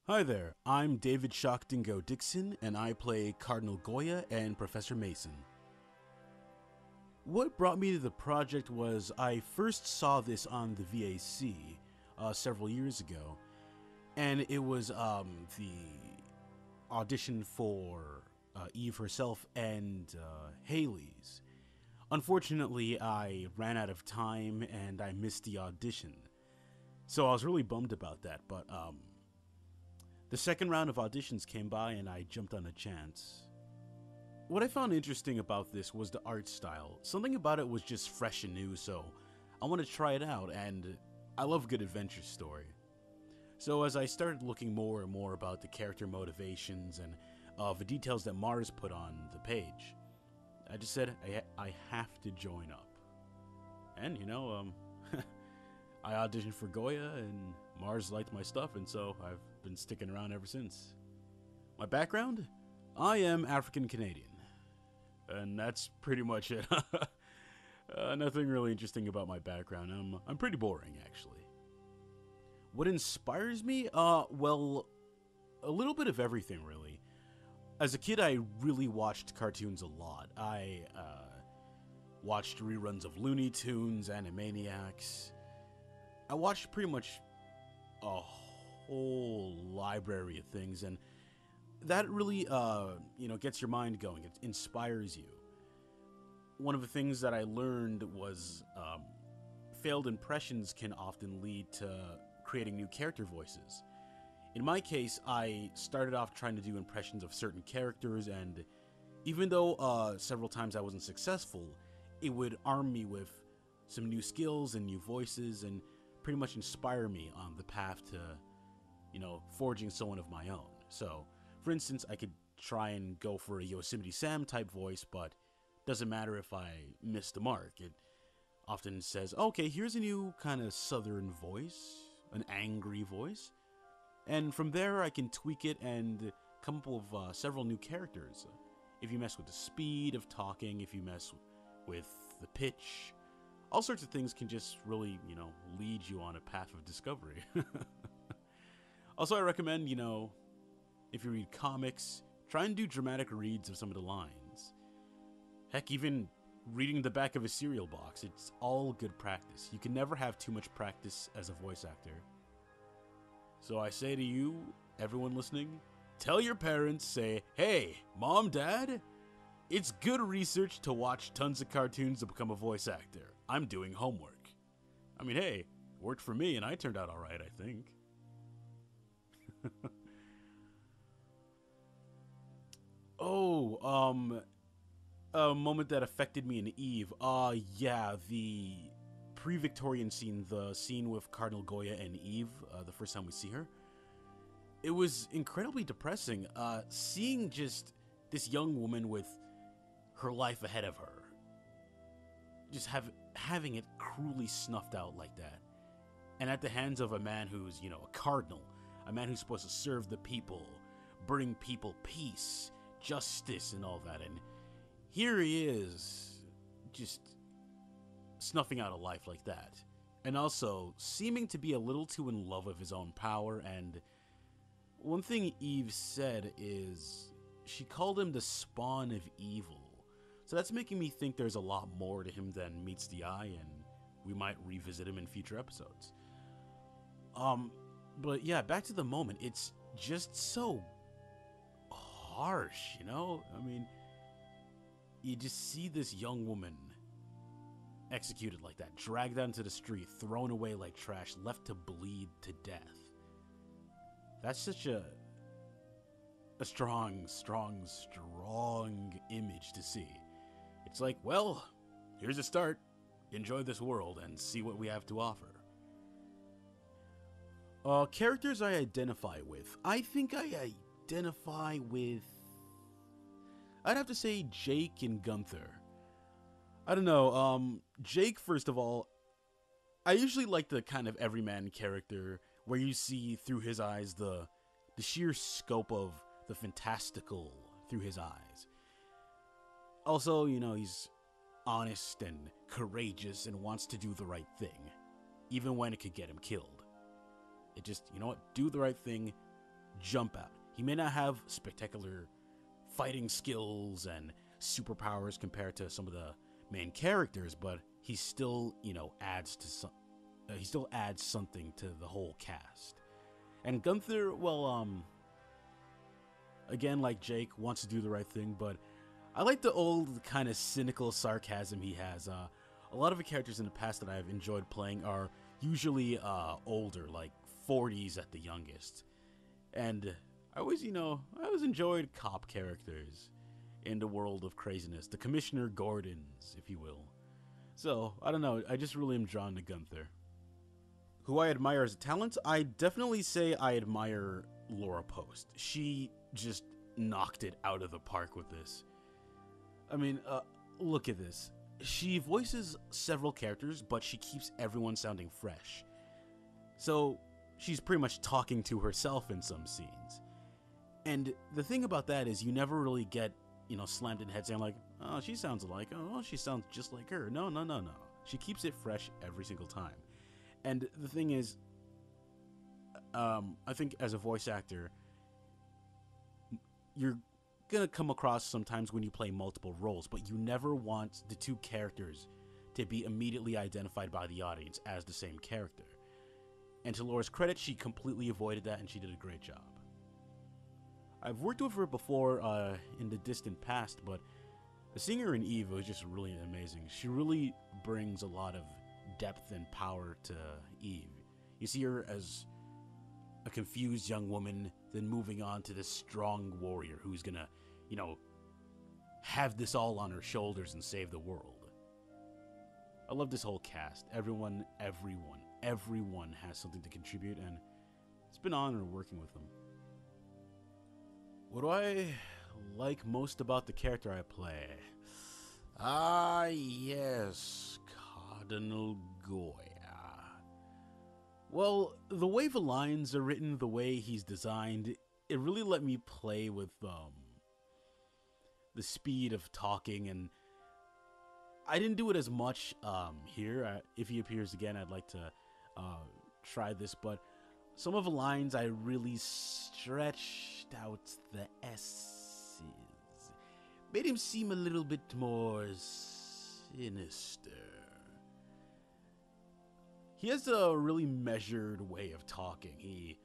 Hi there, I'm David Shock Dingo Dixon, and I play Cardinal Goya and Professor Mason. What brought me to the project was I first saw this on the VAC several years ago, and it was the audition for Eve herself and Haley's. Unfortunately, I ran out of time and I missed the audition, so I was really bummed about that, but the second round of auditions came by and I jumped on a chance. What I found interesting about this was the art style. Something about it was just fresh and new, so I wanted to try it out, and I love a good adventure story. So as I started looking more and more about the character motivations and the details that Mars put on the page, I just said I have to join up. And, I auditioned for Goya, and Mars liked my stuff, and so I've been sticking around ever since. My background? I am African Canadian, and that's pretty much it. Nothing really interesting about my background. I'm pretty boring, actually. What inspires me? Well, a little bit of everything, really. As a kid, I really watched cartoons a lot. I watched reruns of Looney Tunes, Animaniacs. I watched pretty much a whole library of things, and that really, gets your mind going. It inspires you. One of the things that I learned was failed impressions can often lead to creating new character voices. In my case, I started off trying to do impressions of certain characters, and even though several times I wasn't successful, it would arm me with some new skills and new voices, and pretty much inspire me on the path to, forging someone of my own. So, for instance, I could try and go for a Yosemite Sam type voice, but doesn't matter if I miss the mark. It often says, okay, here's a new kind of southern voice, an angry voice. And from there, I can tweak it and come up with several new characters. If you mess with the speed of talking, if you mess with the pitch, all sorts of things can just really, lead you on a path of discovery. Also, I recommend, if you read comics, try and do dramatic reads of some of the lines. Heck, even reading the back of a cereal box, it's all good practice. You can never have too much practice as a voice actor. So I say to you, everyone listening, tell your parents, say, hey, Mom, Dad, it's good research to watch tons of cartoons to become a voice actor. I'm doing homework. I mean, hey, it worked for me and I turned out alright, I think. A moment that affected me in Eve. Yeah, the pre-Victorian scene, the scene with Cardinal Goya and Eve, the first time we see her. It was incredibly depressing, seeing just this young woman with her life ahead of her. Just having it cruelly snuffed out like that. And at the hands of a man who's, a cardinal, a man who's supposed to serve the people, bring people peace, justice, and all that. And here he is, just snuffing out a life like that. And also, seeming to be a little too in love with his own power. And one thing Eve said is, she called him the spawn of evil. So that's making me think there's a lot more to him than meets the eye, and we might revisit him in future episodes. But yeah, back to the moment. It's just so harsh, I mean, you just see this young woman executed like that, dragged out into the street, thrown away like trash, left to bleed to death. That's such a strong image to see. It's like, well, here's a start. Enjoy this world and see what we have to offer. Characters I identify with. I think I identify with, I'd have to say Jake and Gunther. I don't know, Jake, first of all, I usually like the kind of everyman character where you see through his eyes the sheer scope of the fantastical through his eyes. Also, he's honest and courageous and wants to do the right thing, even when it could get him killed. It just, do the right thing jump out. He may not have spectacular fighting skills and superpowers compared to some of the main characters, but he still, adds to some. He still adds something to the whole cast. And Gunther, well, again, like Jake, wants to do the right thing, but I like the old kind of cynical sarcasm he has. A lot of the characters in the past that I've enjoyed playing are usually older, like 40s at the youngest. And I always enjoyed cop characters in the world of craziness, the Commissioner Gordons, if you will. So, I don't know, I just really am drawn to Gunther. Who I admire as a talent? I definitely say I admire Laura Post. She just knocked it out of the park with this. I mean, look at this. She voices several characters, but she keeps everyone sounding fresh. So, she's pretty much talking to herself in some scenes. And the thing about that is you never really get, slammed in the head saying like, oh, she sounds like, oh, she sounds just like her. No. She keeps it fresh every single time. And the thing is, I think as a voice actor, you're gonna come across sometimes when you play multiple roles, but you never want the two characters to be immediately identified by the audience as the same character. And to Laura's credit, she completely avoided that, and she did a great job. I've worked with her before in the distant past, but the singer in Eve was just really amazing. She really brings a lot of depth and power to Eve. You see her as a confused young woman, then moving on to this strong warrior who's gonna, have this all on her shoulders and save the world. I love this whole cast. Everyone has something to contribute, and it's been an honor working with them. What do I like most about the character I play? Yes, Cardinal Goya. Well, the way the lines are written, the way he's designed, it really let me play with the speed of talking, and I didn't do it as much here. If he appears again, I'd like to try this, but some of the lines I really stretched out the S's. Made him seem a little bit more sinister. He has a really measured way of talking. He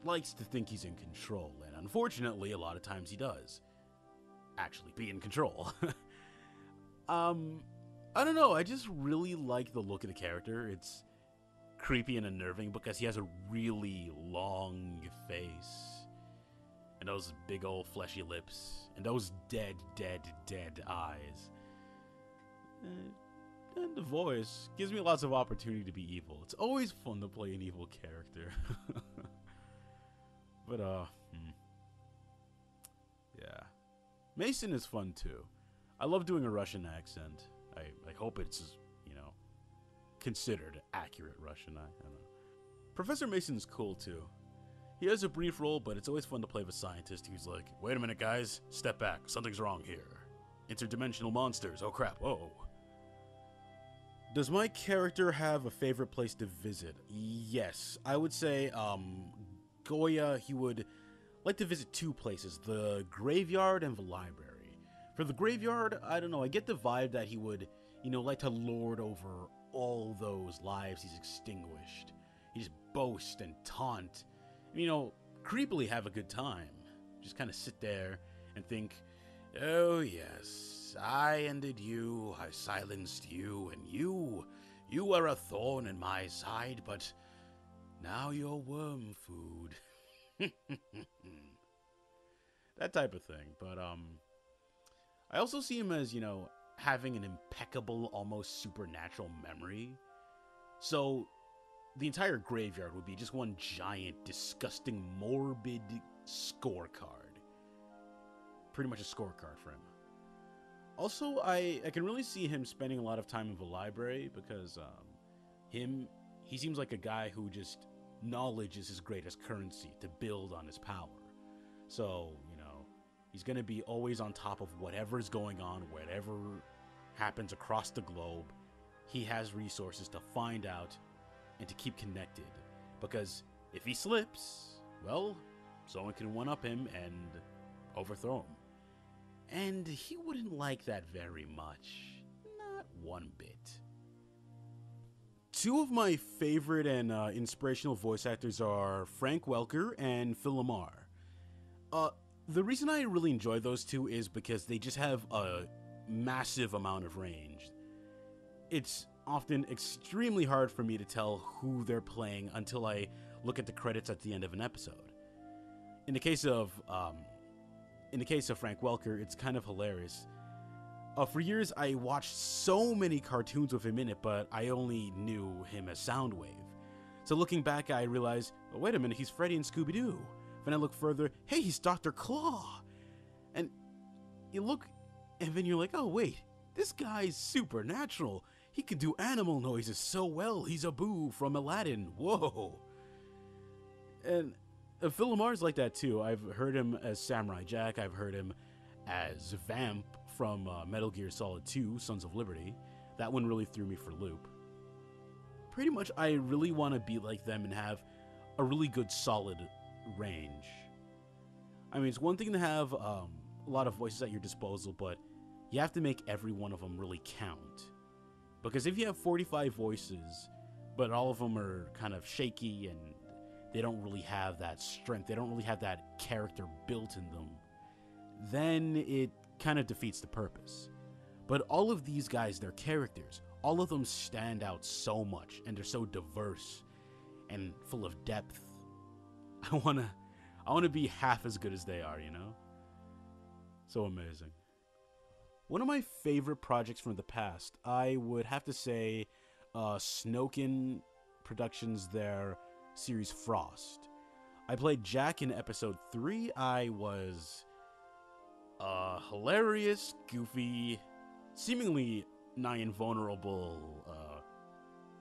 likes to think he's in control, and unfortunately, a lot of times he does actually be in control. I don't know, I just really like the look of the character. It's creepy and unnerving because he has a really long face, and those big old fleshy lips, and those dead eyes. And the voice gives me lots of opportunity to be evil. It's always fun to play an evil character. But, yeah. Mason is fun, too. I love doing a Russian accent. I hope it's, considered accurate Russian. I don't know. Professor Mason's cool, too. He has a brief role, but it's always fun to play with a scientist who's like, wait a minute, guys. Step back. Something's wrong here. Interdimensional monsters. Oh, crap. Whoa. Does my character have a favorite place to visit? Yes. I would say, Goya, he would like to visit two places, the graveyard and the library. For the graveyard, I don't know, I get the vibe that he would, like to lord over all those lives he's extinguished. He just boast and taunt, creepily have a good time. Just kind of sit there and think, oh yes, I ended you, I silenced you, and you are a thorn in my side, but now you're worm food. That type of thing. But I also see him as, having an impeccable, almost supernatural memory. So the entire graveyard would be just one giant, disgusting, morbid scorecard. Pretty much a scorecard for him. Also, I can really see him spending a lot of time in the library because he seems like a guy who just knowledge is his greatest currency to build on his power. So, he's going to be always on top of whatever's going on, whatever happens across the globe. He has resources to find out and to keep connected. Because if he slips, well, someone can one-up him and overthrow him. And he wouldn't like that very much. Not one bit. Two of my favorite and inspirational voice actors are Frank Welker and Phil Lamar. The reason I really enjoy those two is because they just have a massive amount of range. It's often extremely hard for me to tell who they're playing until I look at the credits at the end of an episode. In the case of Frank Welker, it's kind of hilarious. For years, I watched so many cartoons with him in it, but I only knew him as Soundwave. So looking back, I realized, oh, wait a minute, he's Freddy and Scooby-Doo. When I look further, hey, he's Dr. Claw. And you look, and then you're like, oh, wait, this guy's supernatural. He can do animal noises so well. He's Abu from Aladdin. Whoa. And Phil Lamar's like that, too. I've heard him as Samurai Jack. I've heard him as Vamp from Metal Gear Solid 2, Sons of Liberty. That one really threw me for a loop. Pretty much, I really want to be like them and have a really good, solid range. I mean, it's one thing to have a lot of voices at your disposal, but you have to make every one of them really count. Because if you have 45 voices, but all of them are kind of shaky and they don't really have that strength, they don't really have that character built in them, then it kind of defeats the purpose. But all of these guys, their characters, all of them stand out so much, and they're so diverse and full of depth. I wanna be half as good as they are, you know? So amazing. One of my favorite projects from the past, I would have to say Snoken Productions, their series Frost. I played Jack in episode 3. I was hilarious, goofy, seemingly nigh invulnerable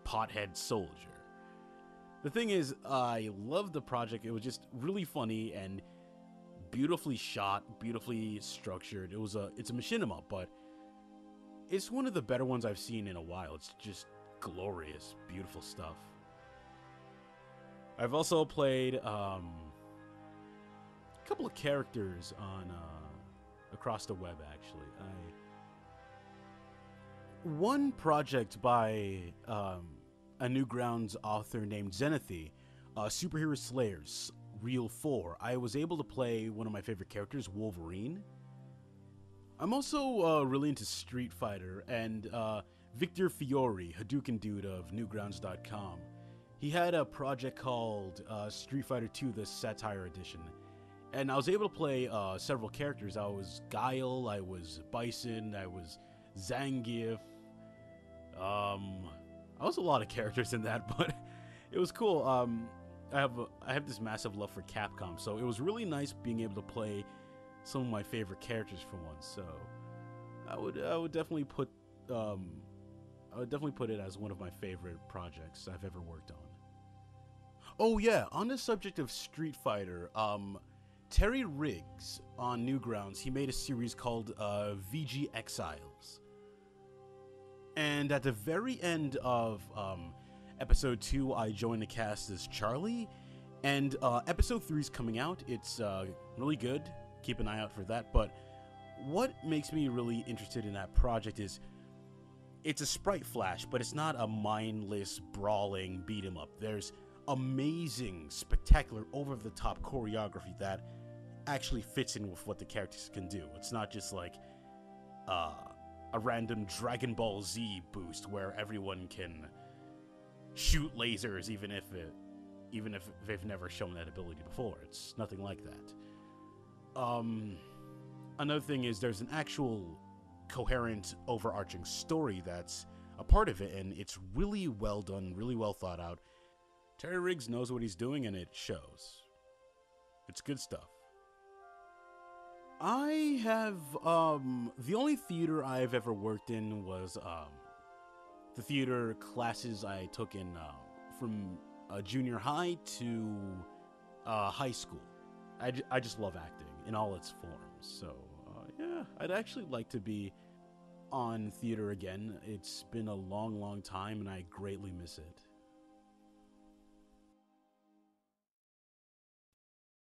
pothead soldier. The thing is, I loved the project. It was just really funny and beautifully shot, beautifully structured. It's a machinima, but it's one of the better ones I've seen in a while. It's just glorious, beautiful stuff. I've also played a couple of characters on across the web, actually. One project by a Newgrounds author named Zenithy, Superhero Slayers, Reel 4. I was able to play one of my favorite characters, Wolverine. I'm also really into Street Fighter, and Victor Fiore, Hadouken Dude of Newgrounds.com, he had a project called Street Fighter 2, the Satire Edition. And I was able to play several characters. I was Guile, I was Bison, I was Zangief. I was a lot of characters in that, but it was cool. I have this massive love for Capcom, so it was really nice being able to play some of my favorite characters for once. So I would definitely put it as one of my favorite projects I've ever worked on. Oh yeah, on the subject of Street Fighter, Terry Riggs on Newgrounds, he made a series called VG Exiles. And at the very end of episode 2, I joined the cast as Charlie. And episode 3 is coming out. It's really good. Keep an eye out for that. But what makes me really interested in that project is it's a sprite flash, but it's not a mindless, brawling beat-em-up. There's amazing, spectacular, over-the-top choreography that actually fits in with what the characters can do. It's not just like a random Dragon Ball Z boost where everyone can shoot lasers even if they've never shown that ability before. It's nothing like that. Another thing is there's an actual coherent, overarching story that's a part of it, and it's really well done, really well thought out. Terry Riggs knows what he's doing, and it shows. It's good stuff. I have, the only theater I've ever worked in was, the theater classes I took in, from junior high to, high school. I just love acting in all its forms, so, yeah, I'd actually like to be on theater again. It's been a long, long time, and I greatly miss it.